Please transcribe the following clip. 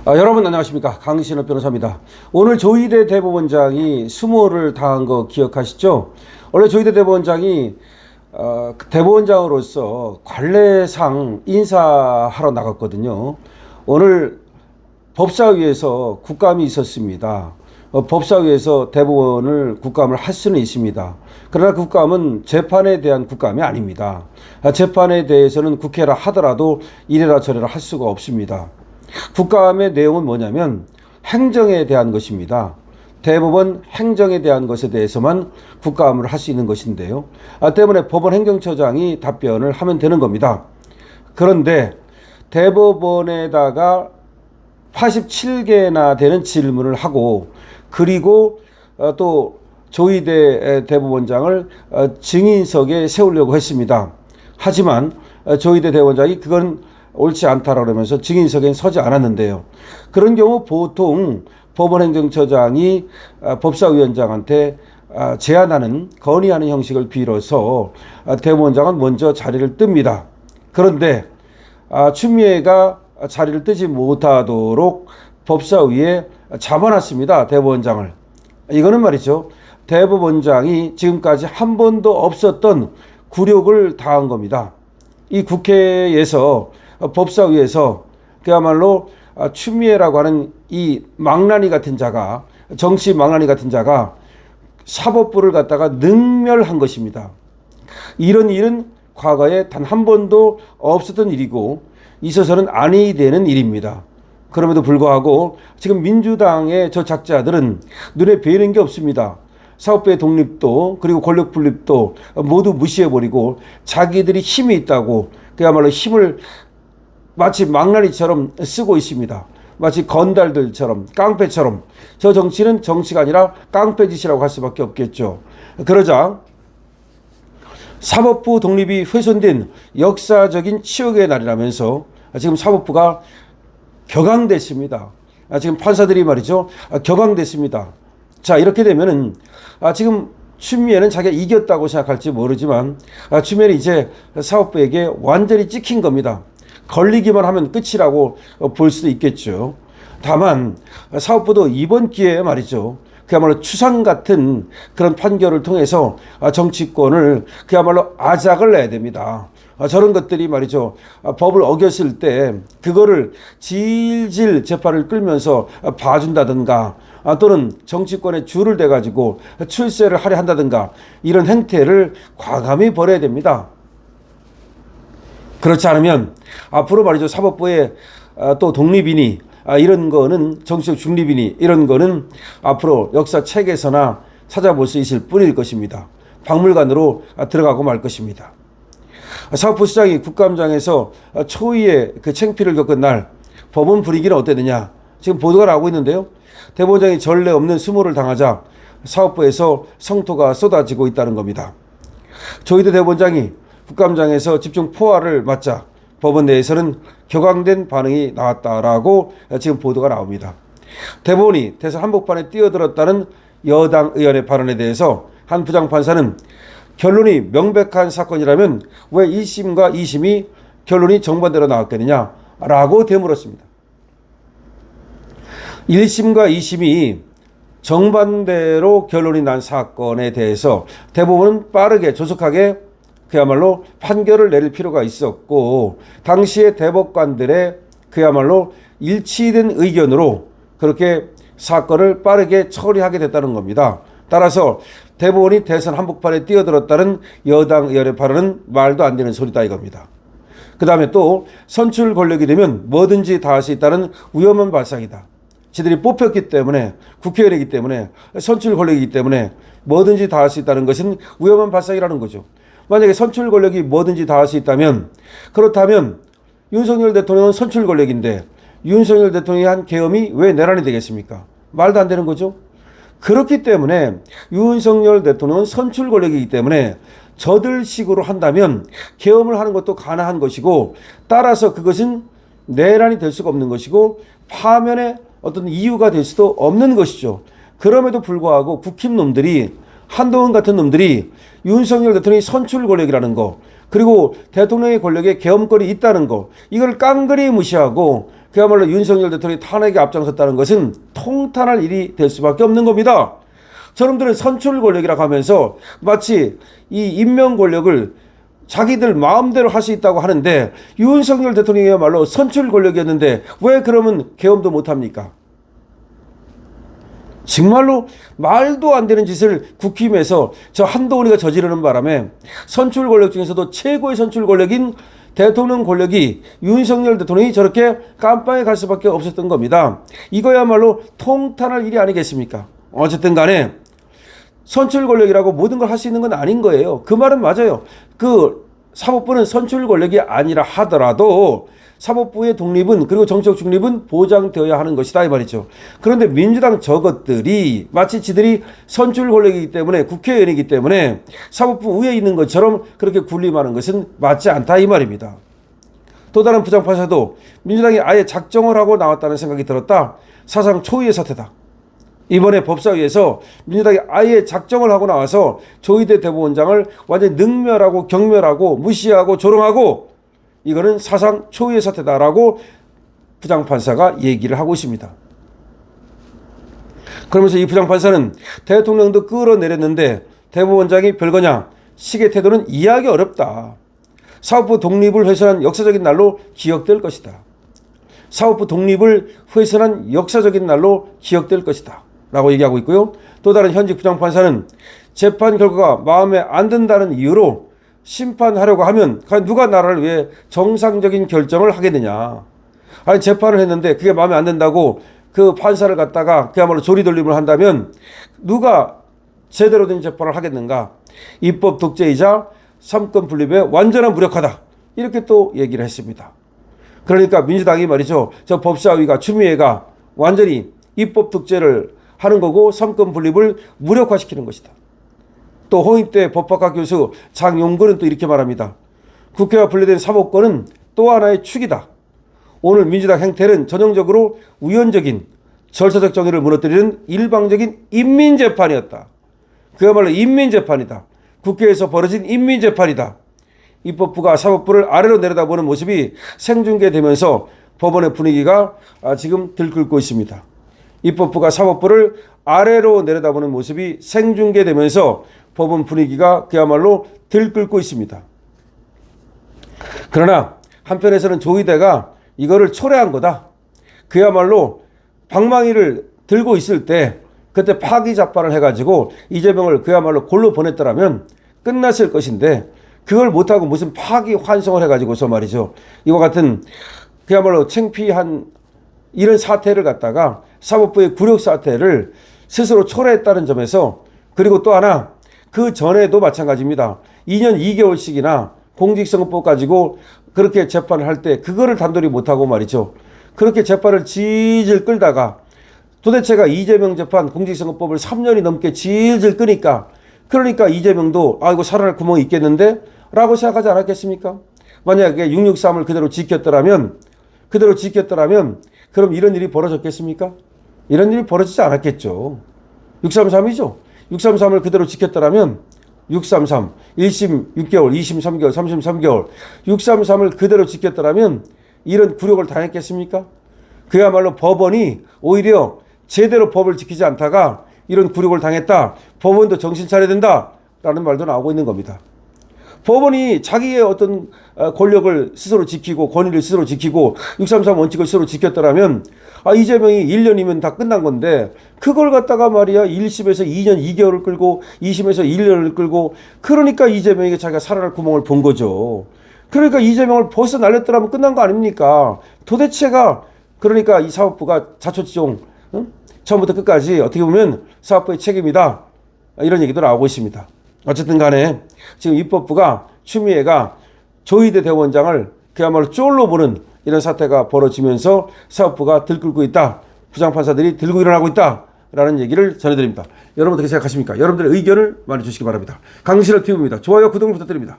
여러분 안녕하십니까, 강신업 변호사입니다. 오늘 조희대 대법원장이 수모를 당한 거 기억하시죠? 원래 조희대 대법원장이 대법원장으로서 관례상 인사하러 나갔거든요. 오늘 법사위에서 국감이 있었습니다. 법사위에서 대법원을 국감을 할 수는 있습니다. 그러나 국감은 재판에 대한 국감이 아닙니다. 재판에 대해서는 국회라 하더라도 이래라 저래라 할 수가 없습니다. 국감의 내용은 뭐냐면 행정에 대한 것입니다. 대법원 행정에 대한 것에 대해서만 국감을 할 수 있는 것인데요. 때문에 법원 행정처장이 답변을 하면 되는 겁니다. 그런데 대법원에다가 87개나 되는 질문을 하고, 그리고 또 조희대 대법원장을 증인석에 세우려고 했습니다. 하지만 조희대 대법원장이 그건 옳지 않다라고 하면서 증인석에 서지 않았는데요. 그런 경우 보통 법원행정처장이 법사위원장한테 제안하는, 건의하는 형식을 빌어서 대법원장은 먼저 자리를 뜹니다. 그런데 추미애가 자리를 뜨지 못하도록 법사위에 잡아놨습니다. 대법원장을. 이거는 말이죠, 대법원장이 지금까지 한 번도 없었던 굴욕을 당한 겁니다. 이 국회에서, 법사위에서 그야말로 추미애라고 하는 이 망나니 같은 자가, 정치 망나니 같은 자가 사법부를 갖다가 능멸한 것입니다. 이런 일은 과거에 단 한 번도 없었던 일이고 있어서는 아니 되는 일입니다. 그럼에도 불구하고 지금 민주당의 저 작자들은 눈에 뵈는 게 없습니다. 사법부의 독립도 그리고 권력 분립도 모두 무시해버리고 자기들이 힘이 있다고 그야말로 힘을 마치 망나니처럼 쓰고 있습니다. 마치 건달들처럼, 깡패처럼. 저 정치는 정치가 아니라 깡패짓이라고 할 수밖에 없겠죠. 그러자 사법부 독립이 훼손된 역사적인 치욕의 날이라면서 지금 사법부가 격앙됐습니다. 지금 판사들이 말이죠, 격앙됐습니다. 자, 이렇게 되면은 지금 추미애는 자기가 이겼다고 생각할지 모르지만 추미애는 이제 사법부에게 완전히 찍힌 겁니다. 걸리기만 하면 끝이라고 볼 수도 있겠죠. 다만 사법부도 이번 기회에 말이죠, 그야말로 추상 같은 그런 판결을 통해서 정치권을 그야말로 아작을 내야 됩니다. 저런 것들이 말이죠, 법을 어겼을 때 그거를 질질 재판을 끌면서 봐준다든가, 또는 정치권에 줄을 대가지고 출세를 하려 한다든가, 이런 행태를 과감히 버려야 됩니다. 그렇지 않으면 앞으로 말이죠, 사법부의 또 독립이니 이런 거는, 정치적 중립이니 이런 거는 앞으로 역사책에서나 찾아볼 수 있을 뿐일 것입니다. 박물관으로 들어가고 말 것입니다. 사법부 수장이 국감장에서 초유의 그 창피를 겪은 날 법원 분위기는 어땠느냐, 지금 보도가 나오고 있는데요. 대법원장이 전례 없는 수모를 당하자 사법부에서 성토가 쏟아지고 있다는 겁니다. 조희대 대법원장이 국감장에서 집중 포화를 맞자 법원 내에서는 격앙된 반응이 나왔다라고 지금 보도가 나옵니다. 대법원이 대선 한복판에 뛰어들었다는 여당 의원의 발언에 대해서 한 부장판사는 결론이 명백한 사건이라면 왜 1심과 2심이 결론이 정반대로 나왔겠느냐라고 되물었습니다. 1심과 2심이 정반대로 결론이 난 사건에 대해서 대법원은 빠르게 조속하게 그야말로 판결을 내릴 필요가 있었고, 당시의 대법관들의 그야말로 일치된 의견으로 그렇게 사건을 빠르게 처리하게 됐다는 겁니다. 따라서 대법원이 대선 한복판에 뛰어들었다는 여당 의원의 발언은 말도 안 되는 소리다 이겁니다. 그 다음에 또 선출 권력이 되면 뭐든지 다 할 수 있다는 위험한 발상이다. 지들이 뽑혔기 때문에, 국회의원이기 때문에, 선출 권력이기 때문에 뭐든지 다 할 수 있다는 것은 위험한 발상이라는 거죠. 만약에 선출 권력이 뭐든지 다 할 수 있다면, 그렇다면 윤석열 대통령은 선출 권력인데 윤석열 대통령이 한 계엄이 왜 내란이 되겠습니까? 말도 안 되는 거죠. 그렇기 때문에 윤석열 대통령은 선출 권력이기 때문에 저들 식으로 한다면 계엄을 하는 것도 가능한 것이고, 따라서 그것은 내란이 될 수가 없는 것이고 파면의 어떤 이유가 될 수도 없는 것이죠. 그럼에도 불구하고 국힘놈들이, 한동훈 같은 놈들이 윤석열 대통령이 선출 권력이라는 거, 그리고 대통령의 권력에 계엄권이 있다는 거, 이걸 깡그리 무시하고 그야말로 윤석열 대통령이 탄핵에 앞장섰다는 것은 통탄할 일이 될 수밖에 없는 겁니다. 저놈들은 선출 권력이라고 하면서 마치 이 임명 권력을 자기들 마음대로 할 수 있다고 하는데 윤석열 대통령이야말로 선출 권력이었는데 왜 그러면 계엄도 못합니까? 정말로 말도 안 되는 짓을 국힘에서 저 한동훈이가 저지르는 바람에 선출 권력 중에서도 최고의 선출 권력인 대통령 권력이 윤석열 대통령이 저렇게 깜빵에 갈 수밖에 없었던 겁니다. 이거야말로 통탄할 일이 아니겠습니까? 어쨌든 간에 선출 권력이라고 모든 걸 할 수 있는 건 아닌 거예요. 그 말은 맞아요. 그 사법부는 선출 권력이 아니라 하더라도 사법부의 독립은 그리고 정치적 중립은 보장되어야 하는 것이다 이 말이죠. 그런데 민주당 저것들이 마치 지들이 선출 권력이기 때문에 국회의원이기 때문에 사법부 위에 있는 것처럼 그렇게 군림하는 것은 맞지 않다 이 말입니다. 또 다른 부장판사도 민주당이 아예 작정을 하고 나왔다는 생각이 들었다. 사상 초유의 사태다. 이번에 법사위에서 민주당이 아예 작정을 하고 나와서 조희대 대법원장을 완전히 능멸하고 경멸하고 무시하고 조롱하고 이거는 사상 초유의 사태다라고 부장판사가 얘기를 하고 있습니다. 그러면서 이 부장판사는 대통령도 끌어내렸는데 대법원장이 별거냐 식의 태도는 이해하기 어렵다. 사법부 독립을 훼손한 역사적인 날로 기억될 것이다. 사법부 독립을 훼손한 역사적인 날로 기억될 것이다 라고 얘기하고 있고요. 또 다른 현직 부장판사는 재판 결과가 마음에 안 든다는 이유로 심판하려고 하면 과연 누가 나라를 위해 정상적인 결정을 하겠느냐. 아니 재판을 했는데 그게 마음에 안 든다고 그 판사를 갖다가 그야말로 조리돌림을 한다면 누가 제대로 된 재판을 하겠는가. 입법 독재이자 삼권 분립의 완전한 무력하다. 이렇게 또 얘기를 했습니다. 그러니까 민주당이 말이죠. 저 법사위가 추미애가 완전히 입법 독재를 하는 거고 삼권 분립을 무력화시키는 것이다. 또 홍익대 법학과 교수 장용근은 또 이렇게 말합니다. 국회와 분리된 사법권은 또 하나의 축이다. 오늘 민주당 행태는 전형적으로 우연적인 절차적 정의를 무너뜨리는 일방적인 인민재판이었다. 그야말로 인민재판이다. 국회에서 벌어진 인민재판이다. 입법부가 사법부를 아래로 내려다보는 모습이 생중계되면서 법원의 분위기가 지금 들끓고 있습니다. 입법부가 사법부를 아래로 내려다보는 모습이 생중계되면서 법원 분위기가 그야말로 들끓고 있습니다. 그러나 한편에서는 조희대가 이거를 초래한 거다. 그야말로 방망이를 들고 있을 때 그때 파기자판을 해가지고 이재명을 그야말로 골로 보냈더라면 끝났을 것인데 그걸 못하고 무슨 파기환송을 해가지고서 말이죠. 이와 같은 그야말로 창피한 이런 사태를 갖다가 사법부의 굴욕 사태를 스스로 초래했다는 점에서 그리고 또 하나 그 전에도 마찬가지입니다. 2년 2개월씩이나 공직선거법 가지고 그렇게 재판을 할 때 그거를 단도리 못하고 말이죠. 그렇게 재판을 질질 끌다가 도대체가 이재명 재판 공직선거법을 3년이 넘게 질질 끄니까 그러니까 이재명도 이거 살아날 구멍이 있겠는데 라고 생각하지 않았겠습니까? 만약에 663을 그대로 지켰더라면 그럼 이런 일이 벌어졌겠습니까? 이런 일이 벌어지지 않았겠죠. 633이죠. 633을 그대로 지켰더라면 633, 1심 6개월, 2심 3개월, 3심 3개월 633을 그대로 지켰더라면 이런 굴욕을 당했겠습니까? 그야말로 법원이 오히려 제대로 법을 지키지 않다가 이런 굴욕을 당했다. 법원도 정신 차려야 된다. 라는 말도 나오고 있는 겁니다. 법원이 자기의 어떤 권력을 스스로 지키고 권위를 스스로 지키고 633 원칙을 스스로 지켰더라면 이재명이 1년이면 다 끝난 건데 그걸 갖다가 말이야 1심에서 2년 2개월을 끌고 2심에서 1년을 끌고 그러니까 이재명에게 자기가 살아날 구멍을 본 거죠. 그러니까 이재명을 벌써 날렸더라면 끝난 거 아닙니까? 도대체가 그러니까 이 사법부가 자초지종 처음부터 끝까지 어떻게 보면 사법부의 책임이다. 이런 얘기도 나오고 있습니다. 어쨌든 간에 지금 입법부가 추미애가 조희대 대법원장을 그야말로 쫄로 보는 이런 사태가 벌어지면서 사법부가 들끓고 있다. 부장판사들이 들고 일어나고 있다. 라는 얘기를 전해드립니다. 여러분 어떻게 생각하십니까? 여러분들의 의견을 많이 주시기 바랍니다. 강신호 TV입니다. 좋아요, 구독을 부탁드립니다.